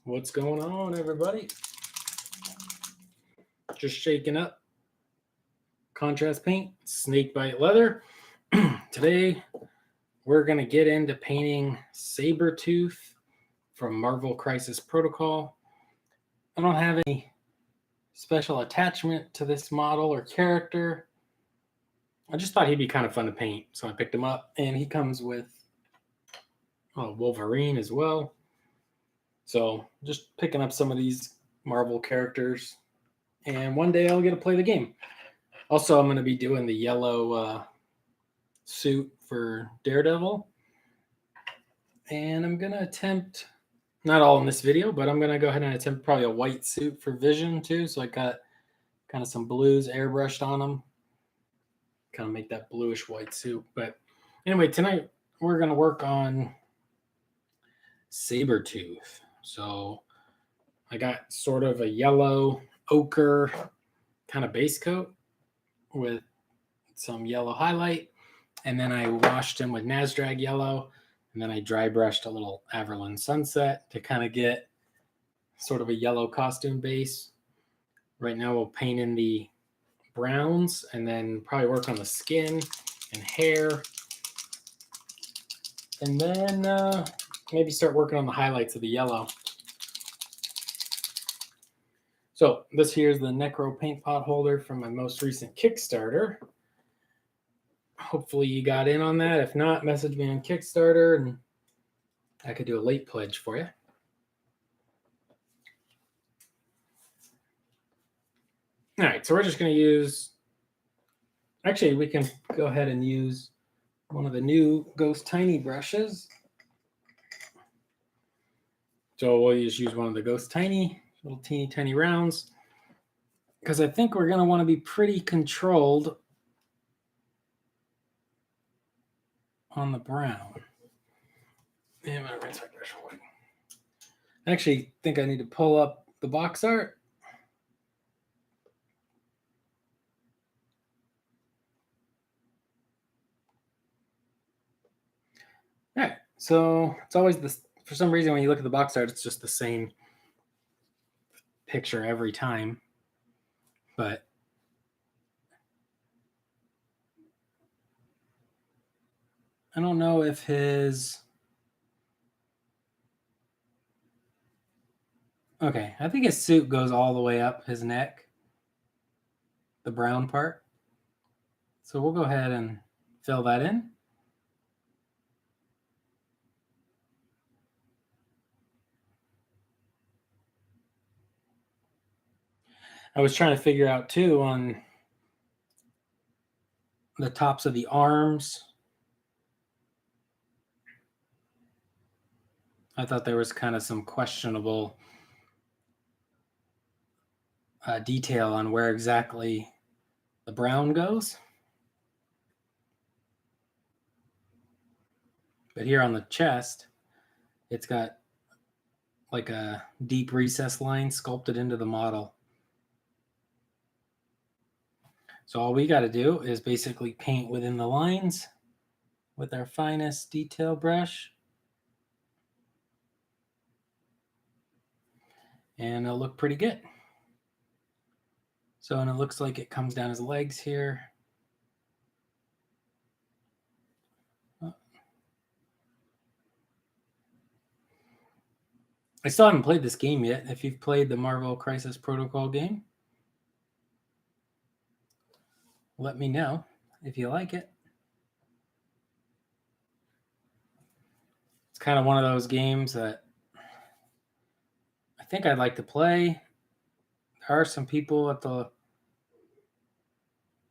What's going on, everybody? Just shaking up contrast paint, snake bite leather. Today, we're going to get into painting Sabertooth from Marvel Crisis Protocol. I don't have any special attachment to this model or character. I just thought he'd be kind of fun to paint, so I picked him up, and he comes with Wolverine as well. So just picking up some of these Marvel characters, and one day I'll get to play the game. Also, I'm going to be doing the yellow suit for Daredevil, and I'm going to attempt, not all in this video, but I'm going to go ahead and attempt probably a white suit for Vision too. So I got kind of some blues airbrushed on them, kind of make that bluish white suit. But anyway, tonight we're going to work on Sabertooth. So I got sort of a yellow ochre kind of base coat with some yellow highlight, and then I washed him with Nasdrag yellow, and then I dry brushed a little Averland Sunset to kind of get sort of a yellow costume base. Right now we'll paint in the browns and then probably work on the skin and hair, and then maybe start working on the highlights of the yellow. So this here is the Necro paint pot holder from my most recent Kickstarter. Hopefully you got in on that. If not, message me on Kickstarter and I could do a late pledge for you. All right, so we're just going to use, actually we can go ahead and use one of the new Ghost Tiny brushes. So we'll just use one of the Ghost Tiny, little teeny tiny rounds, because I think we're going to want to be pretty controlled on the brown. Yeah, I'm going to rinse my brush away. I actually think I need to pull up the box art. All right, so it's always this, for some reason when you look at the box art, it's just the same picture every time. But I don't know if his, okay, I think his suit goes all the way up his neck, the brown part. So we'll go ahead and fill that in. I was trying to figure out too on the tops of the arms. I thought there was kind of some questionable detail on where exactly the brown goes. But here on the chest, it's got like a deep recess line sculpted into the model. So all we got to do is basically paint within the lines with our finest detail brush. And it'll look pretty good. So, and it looks like it comes down his legs here. I still haven't played this game yet. If you've played the Marvel Crisis Protocol game, let me know if you like it. It's kind of one of those games that I think I'd like to play. There are some people at the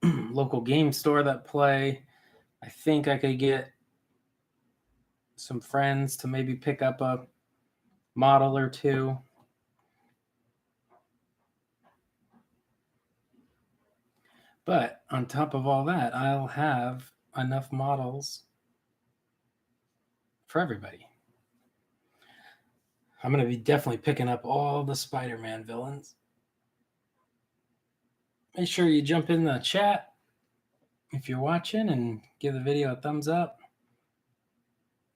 local game store that play. I think I could get some friends to maybe pick up a model or two. But on top of all that, I'll have enough models for everybody. I'm going to be definitely picking up all the Spider-Man villains. Make sure you jump in the chat if you're watching and give the video a thumbs up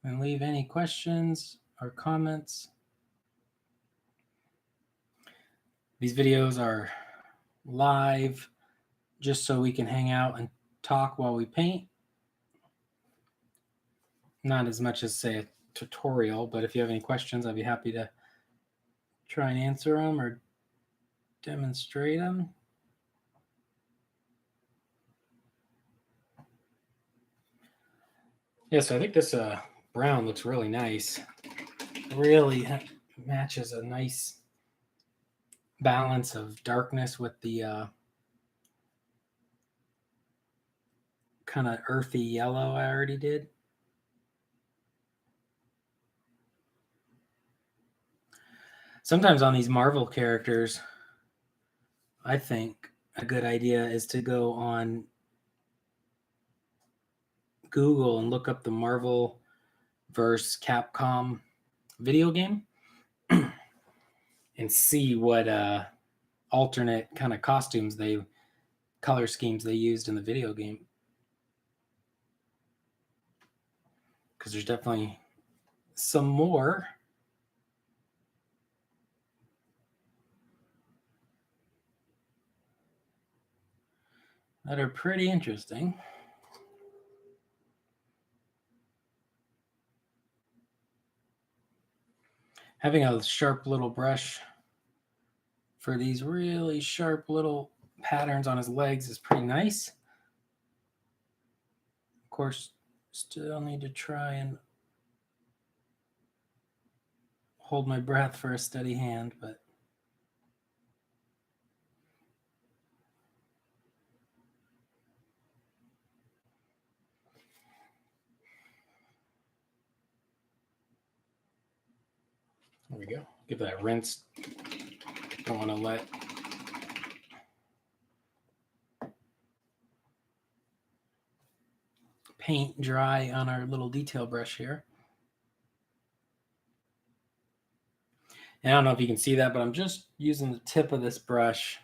and leave any questions or comments. These videos are live just so we can hang out and talk while we paint. Not as much as, say, a tutorial, but if you have any questions, I'd be happy to try and answer them or demonstrate them. Yeah, so I think this brown looks really nice. Really matches a nice balance of darkness with the kind of earthy yellow I already did. Sometimes on these Marvel characters, I think a good idea is to go on Google and look up the Marvel versus Capcom video game and see what alternate kind of costumes color schemes they used in the video game. Because there's definitely some more that are pretty interesting. Having a sharp little brush for these really sharp little patterns on his legs is pretty nice. Of course, still need to try and hold my breath for a steady hand, but there we go. Give that a rinse. Don't want to let paint dry on our little detail brush here. And I don't know if you can see that, but I'm just using the tip of this brush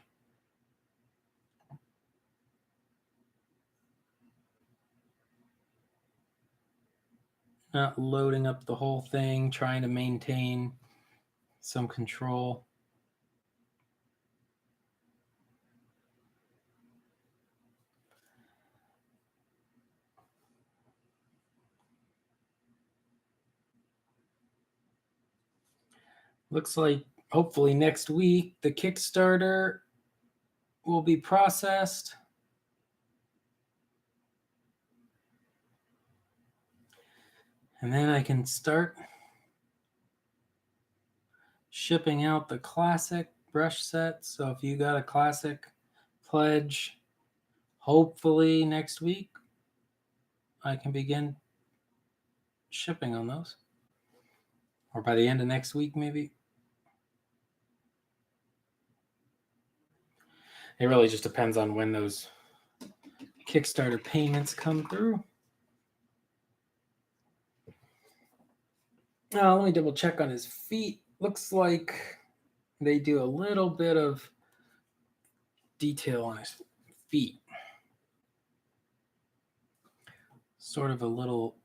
not loading up the whole thing, trying to maintain some control. Looks like hopefully next week the Kickstarter will be processed. And then I can start shipping out the classic brush set. So if you got a classic pledge, hopefully next week I can begin shipping on those. Or by the end of next week, maybe. It really just depends on when those Kickstarter payments come through. Now, let me double check on his feet. Looks like they do a little bit of detail on his feet. Sort of a little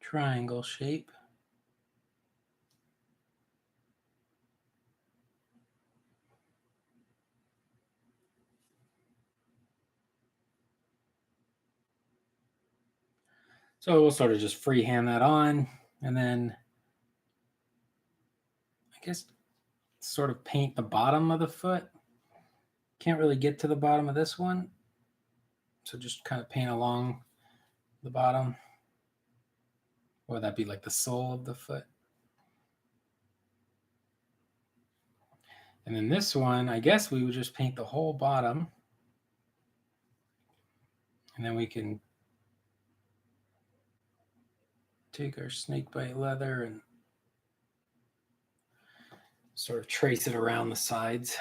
triangle shape. So we'll sort of just freehand that on, and then I guess sort of paint the bottom of the foot. Can't really get to the bottom of this one, so just kind of paint along the bottom. Or would that be like the sole of the foot? And then this one, I guess we would just paint the whole bottom. And then we can take our snakebite leather and sort of trace it around the sides.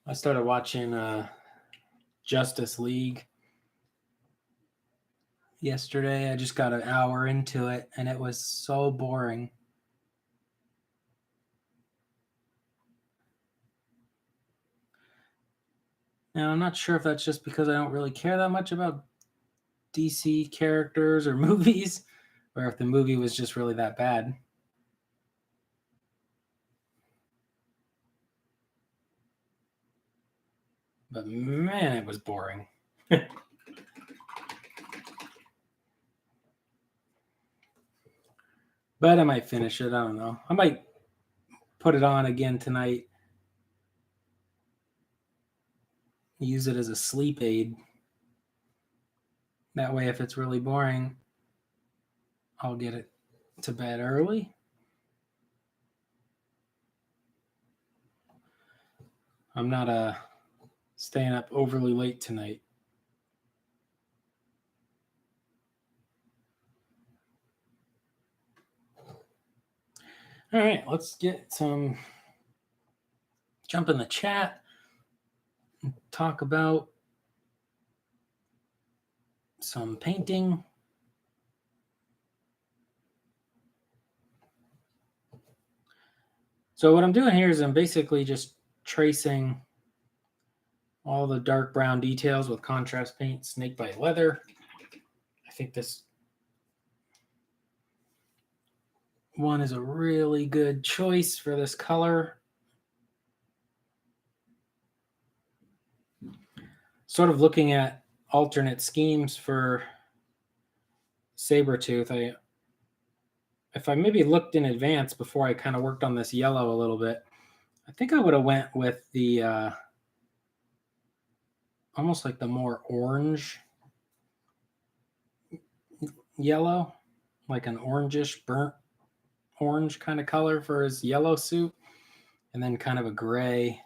I started watching Justice League yesterday. I just got an hour into it, and it was so boring. And I'm not sure if that's just because I don't really care that much about DC characters or movies, or if the movie was just really that bad. But man, it was boring. But I might finish it. I don't know. I might put it on again tonight. Use it as a sleep aid. That way, if it's really boring, I'll get it to bed early. I'm not staying up overly late tonight. All right, let's get some. Jump in the chat and talk about some painting. So what I'm doing here is I'm basically just tracing all the dark brown details with contrast paint, snakebite leather. I think this one is a really good choice for this color. Sort of looking at alternate schemes for Sabertooth. If I maybe looked in advance before I kind of worked on this yellow a little bit, I think I would have went with the almost like the more orange yellow, like an orangish burnt orange kind of color for his yellow suit, and then kind of a gray.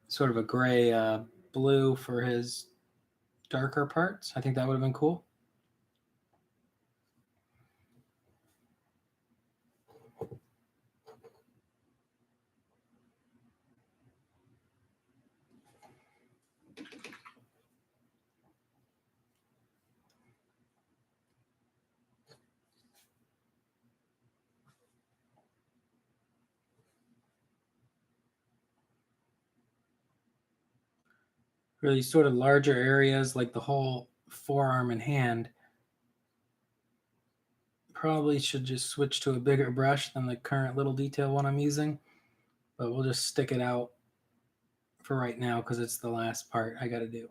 Sort of a gray blue for his darker parts. I think that would have been cool. For these sort of larger areas like the whole forearm and hand, probably should just switch to a bigger brush than the current little detail one I'm using, but we'll just stick it out for right now because it's the last part I got to do.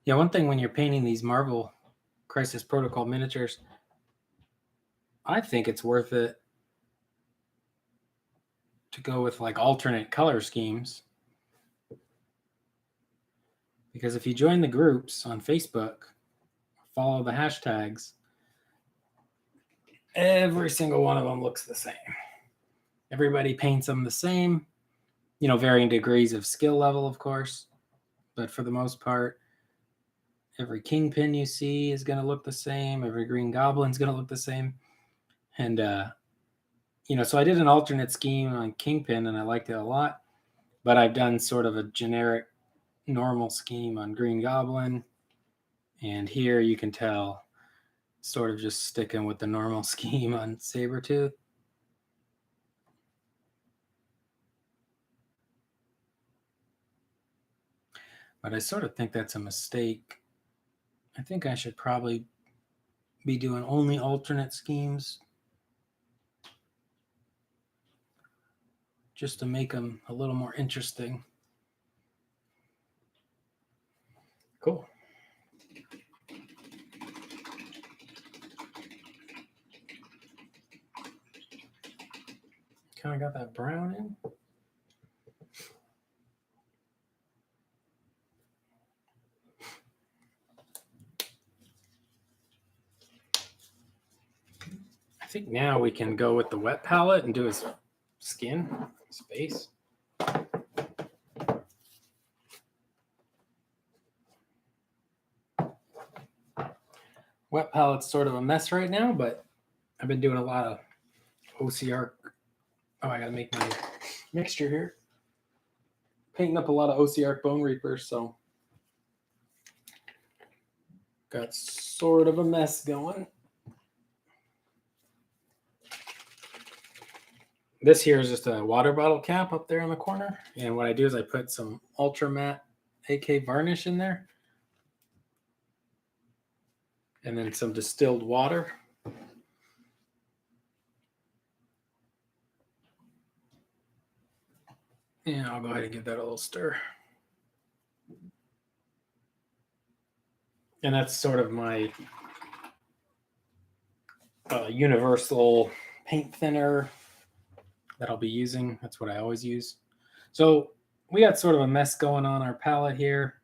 Yeah, one thing when you're painting these Marvel Crisis Protocol miniatures, I think it's worth it to go with like alternate color schemes. Because if you join the groups on Facebook, follow the hashtags, every single one of them looks the same. Everybody paints them the same, varying degrees of skill level, of course. But for the most part, every Kingpin you see is going to look the same. Every Green Goblin is going to look the same. And, so I did an alternate scheme on Kingpin, and I liked it a lot. But I've done sort of a generic normal scheme on Green Goblin. And here you can tell, sort of just sticking with the normal scheme on Sabertooth. But I sort of think that's a mistake. I think I should probably be doing only alternate schemes just to make them a little more interesting. Cool. Kind of got that brown in. think now we can go with the wet palette and do his skin, his face. Wet palette's sort of a mess right now, but I've been doing a lot of OCR. Oh, I gotta make my mixture here. Painting up a lot of OCR Bone Reapers, so got sort of a mess going. This here is just a water bottle cap up there in the corner. And what I do is I put some Ultra Matte AK varnish in there. And then some distilled water. And I'll go ahead and give that a little stir. And that's sort of my universal paint thinner that I'll be using. That's what I always use. So we got sort of a mess going on our palette here.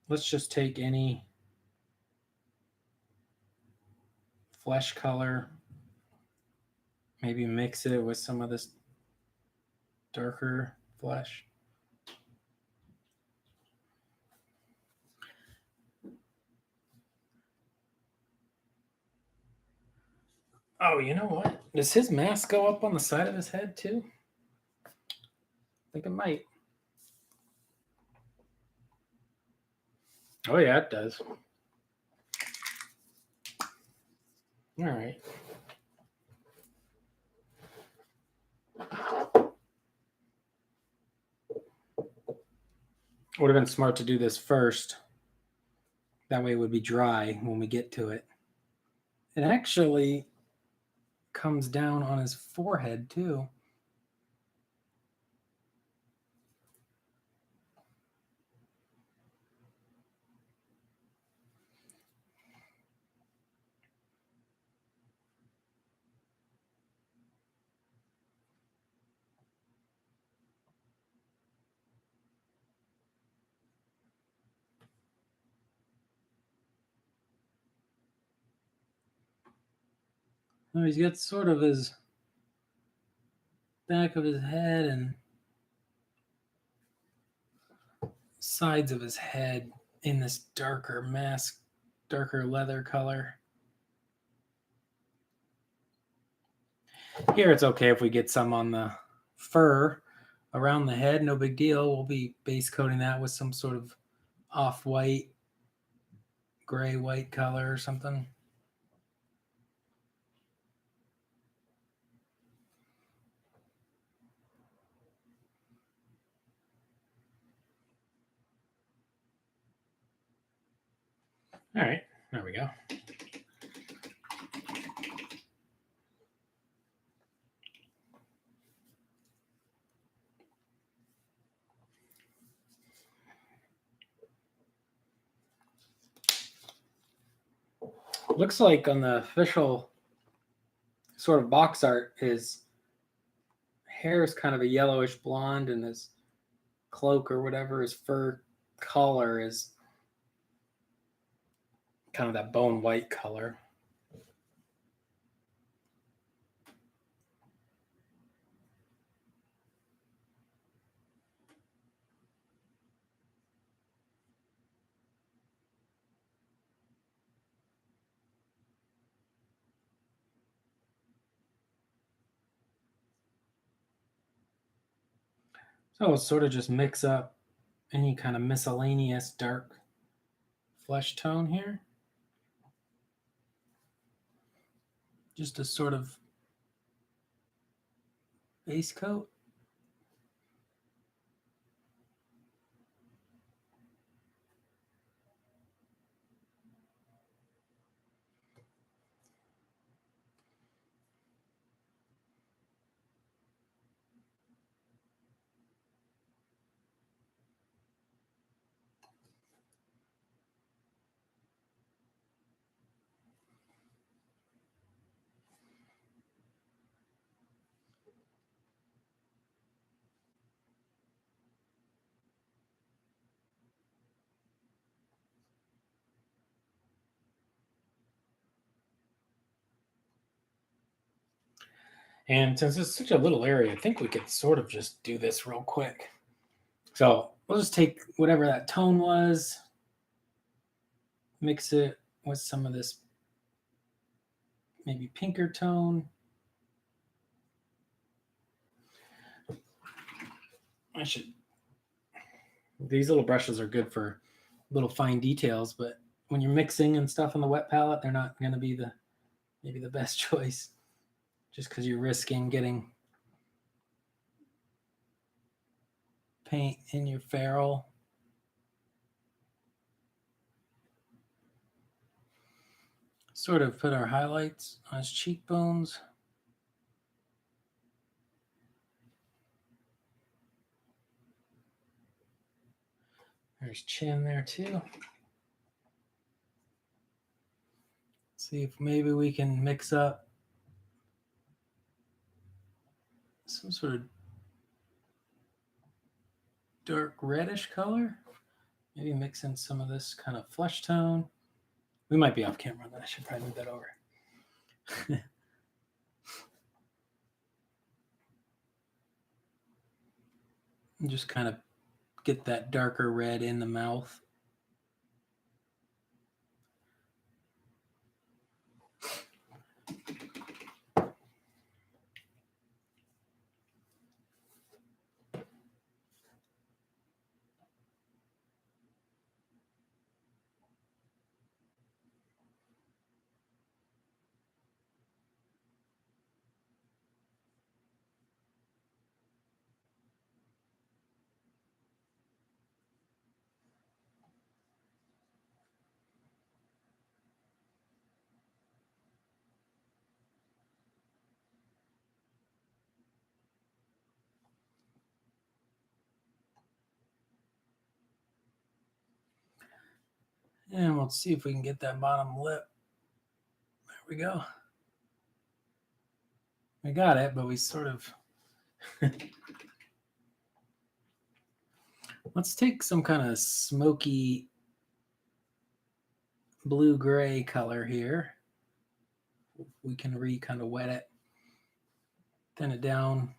Let's just take any flesh color, maybe mix it with some of this darker flesh. Oh, you know what? Does his mask go up on the side of his head too? I think it might. Oh yeah, it does. All right. Would have been smart to do this first. That way it would be dry when we get to it. It actually comes down on his forehead too. Oh, he's got sort of his back of his head and sides of his head in this darker mask, darker leather color. Here it's okay if we get some on the fur around the head, no big deal. We'll be base coating that with some sort of off-white, gray-white color or something. All right, there we go. Looks like on the official sort of box art, his hair is kind of a yellowish blonde, and his cloak or whatever, his fur color is kind of that bone white color. So we'll sort of just mix up any kind of miscellaneous dark flesh tone here. Just a sort of base coat. And since it's such a little area, I think we could sort of just do this real quick. So we'll just take whatever that tone was, mix it with some of this maybe pinker tone. These little brushes are good for little fine details, but when you're mixing and stuff on the wet palette, they're not going to be maybe the best choice, just because you're risking getting paint in your ferrule. Sort of put our highlights on his cheekbones. There's chin there too. See if maybe we can mix up some sort of dark reddish color. Maybe mix in some of this kind of flesh tone. We might be off camera, then I should probably move that over. And just kind of get that darker red in the mouth. And we'll see if we can get that bottom lip. There we go. We got it, but we sort of... Let's take some kind of smoky blue-gray color here. We can kind of wet it, thin it down.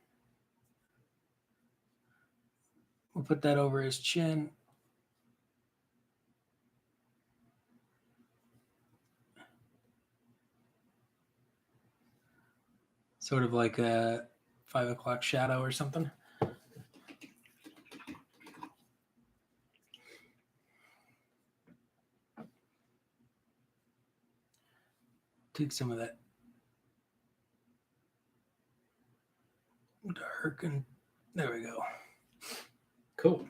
We'll put that over his chin. Sort of like a 5 o'clock shadow or something. Take some of that dark and there we go. Cool.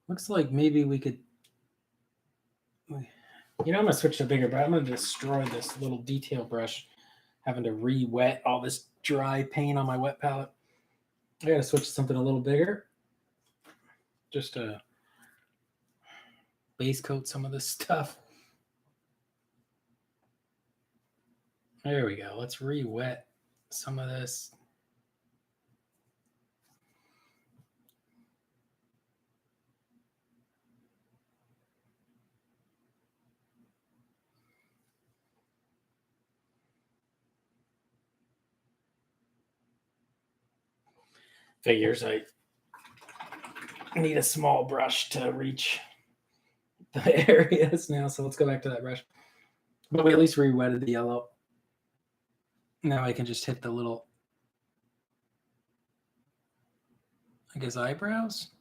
Looks like maybe we could, I'm going to switch to bigger, but I'm going to destroy this little detail brush, having to re-wet all this dry paint on my wet palette. I got to switch to something a little bigger, just to base coat some of this stuff. There we go. Let's re-wet some of this. Figures I need a small brush to reach the areas now, so let's go back to that brush. But we at least re-wetted the yellow. Now I can just hit the little, I guess, eyebrows.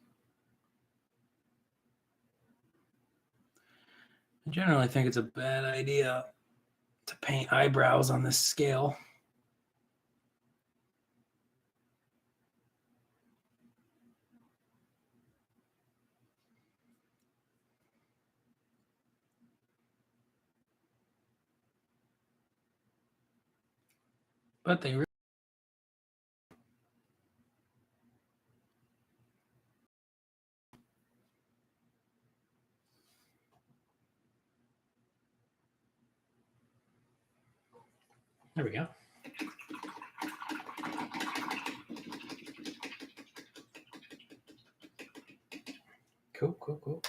I generally think it's a bad idea to paint eyebrows on this scale. But they really... There we go. Cool.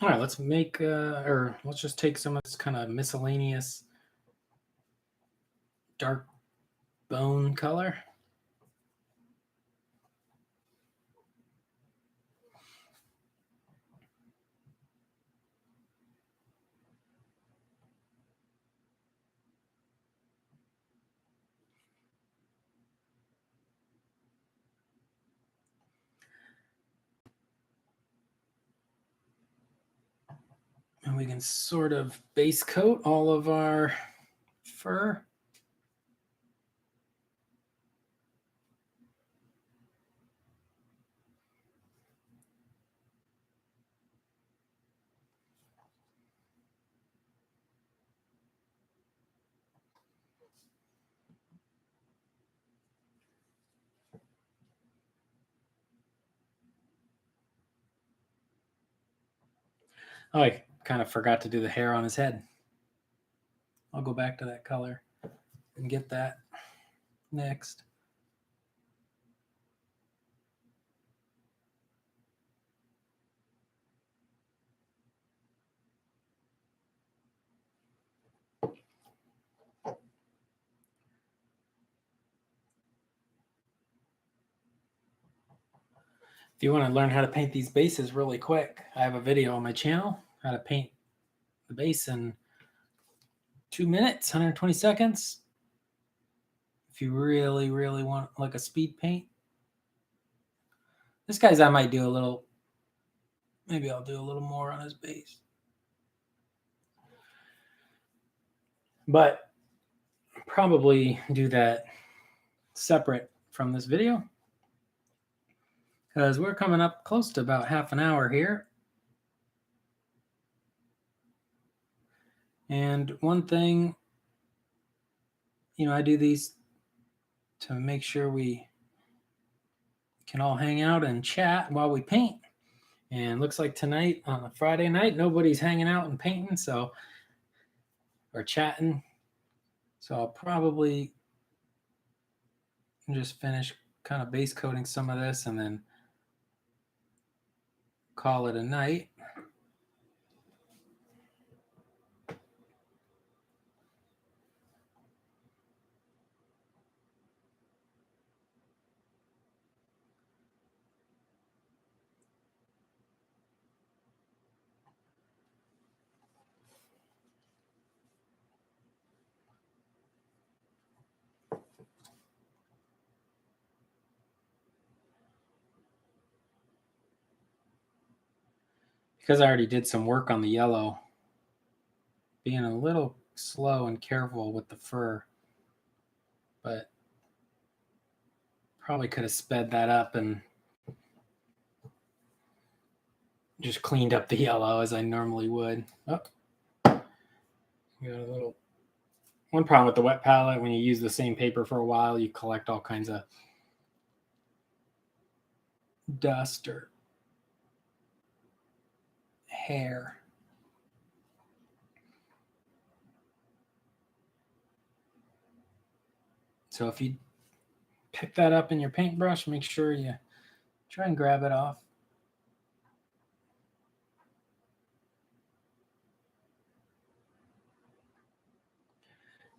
All right, let's make, or let's just take some of this kind of miscellaneous dark bone color. And we can sort of base coat all of our fur. Oh, I kind of forgot to do the hair on his head. I'll go back to that color and get that next. If you want to learn how to paint these bases really quick, I have a video on my channel, how to paint the base in 2 minutes, 120 seconds. If you really, really want like a speed paint. This guy's I might do a little, maybe I'll do a little more on his base. But probably do that separate from this video, because we're coming up close to about half an hour here. And one thing, you know, I do these to make sure we can all hang out and chat while we paint. And looks like tonight on a Friday night, nobody's hanging out and painting, so, or chatting. So I'll probably just finish kind of base coating some of this and then call it a night. Because I already did some work on the yellow, being a little slow and careful with the fur, but probably could have sped that up and just cleaned up the yellow as I normally would. Oh, got a little. One problem with the wet palette, when you use the same paper for a while, you collect all kinds of dust or hair. So if you pick that up in your paintbrush, make sure you try and grab it off.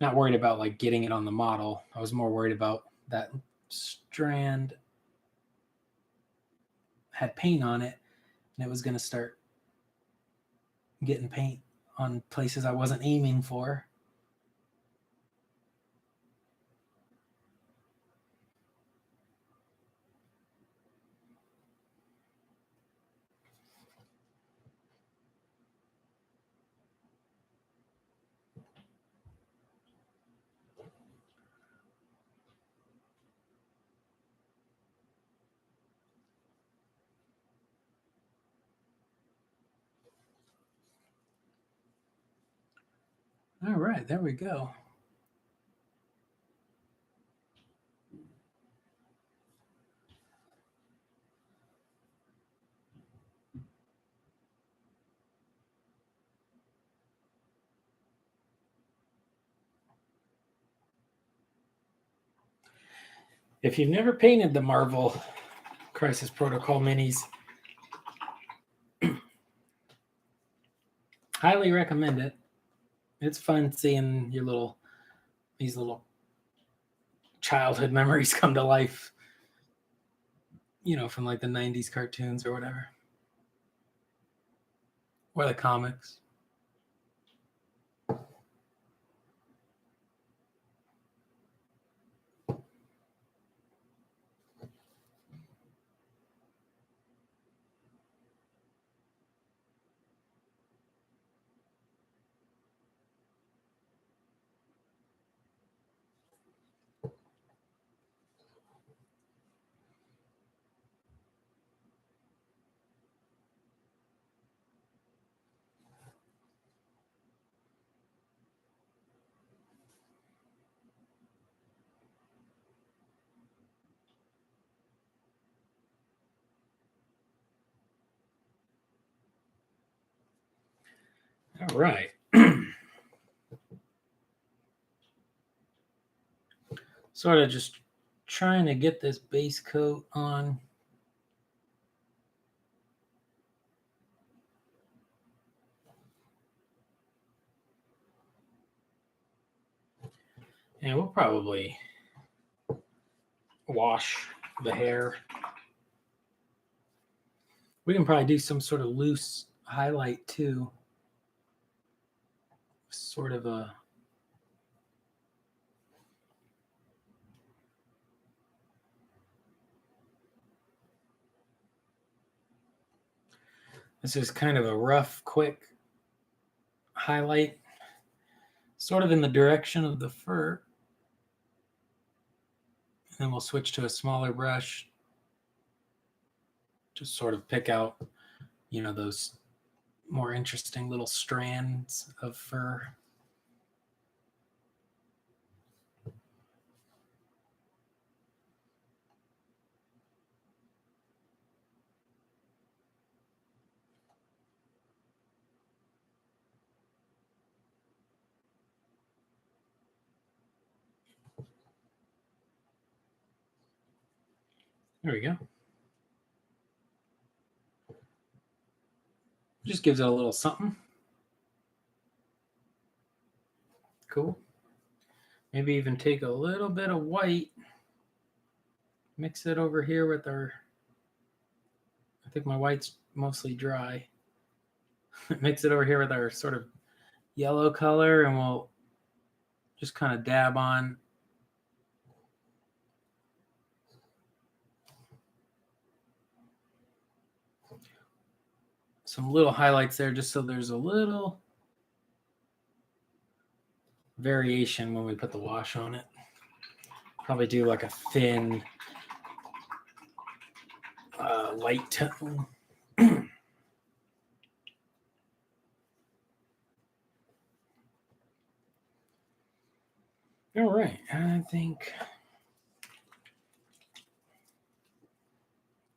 Not worried about like getting it on the model. I was more worried about that strand had paint on it and it was going to start getting paint on places I wasn't aiming for. All right, there we go. If you've never painted the Marvel Crisis Protocol minis, Highly recommend it. It's fun seeing these little childhood memories come to life, from like the 90s cartoons or whatever, or the comics. All right. Sort of just trying to get this base coat on. And we'll probably wash the hair. We can probably do some sort of loose highlight too. Sort of a this is kind of a rough, quick highlight, sort of in the direction of the fur. And then we'll switch to a smaller brush. Just sort of pick out, those more interesting little strands of fur. There we go. Just gives it a little something. Cool. Maybe even take a little bit of white, mix it over here with I think my white's mostly dry. Mix it over here with our sort of yellow color, and we'll just kind of dab on some little highlights there, just so there's a little variation when we put the wash on it. Probably do like a thin light tone. All right, I think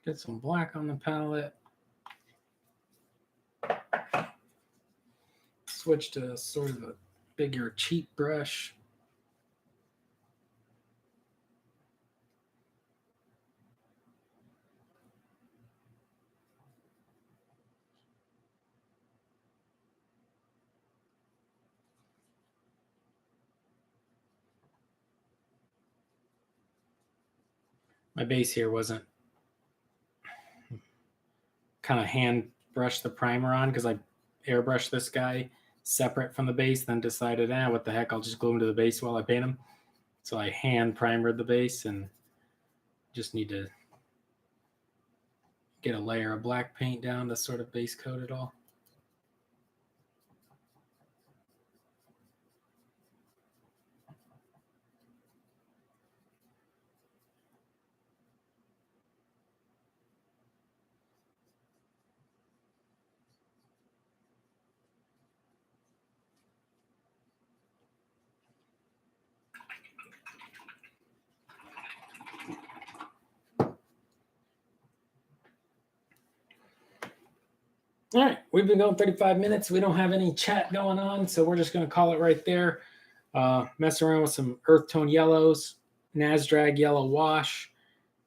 get some black on the palette. Switch to sort of a bigger, cheap brush. My base here wasn't kind of hand brushed the primer on because I airbrushed this guy separate from the base, then decided, what the heck, I'll just glue him to the base while I paint him. So I hand primered the base and just need to get a layer of black paint down to sort of base coat it all. All right, we've been going 35 minutes. We don't have any chat going on, so we're just going to call it right there. Mess around with some earth tone yellows, Nasdrag yellow wash,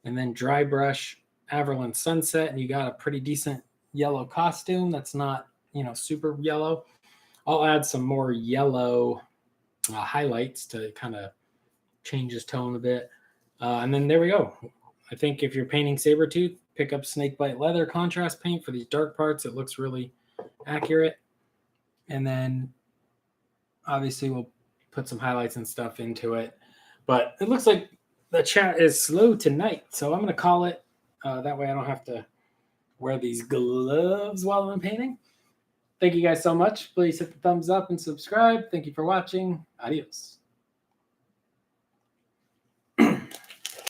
and then dry brush Averland Sunset, and you got a pretty decent yellow costume that's not, super yellow. I'll add some more yellow highlights to kind of change his tone a bit. And then there we go. I think if you're painting Sabertooth, pick up Snakebite Leather contrast paint for these dark parts. It looks really accurate. And then obviously we'll put some highlights and stuff into it. But it looks like the chat is slow tonight. So I'm going to call it. That way I don't have to wear these gloves while I'm painting. Thank you guys so much. Please hit the thumbs up and subscribe. Thank you for watching. Adios.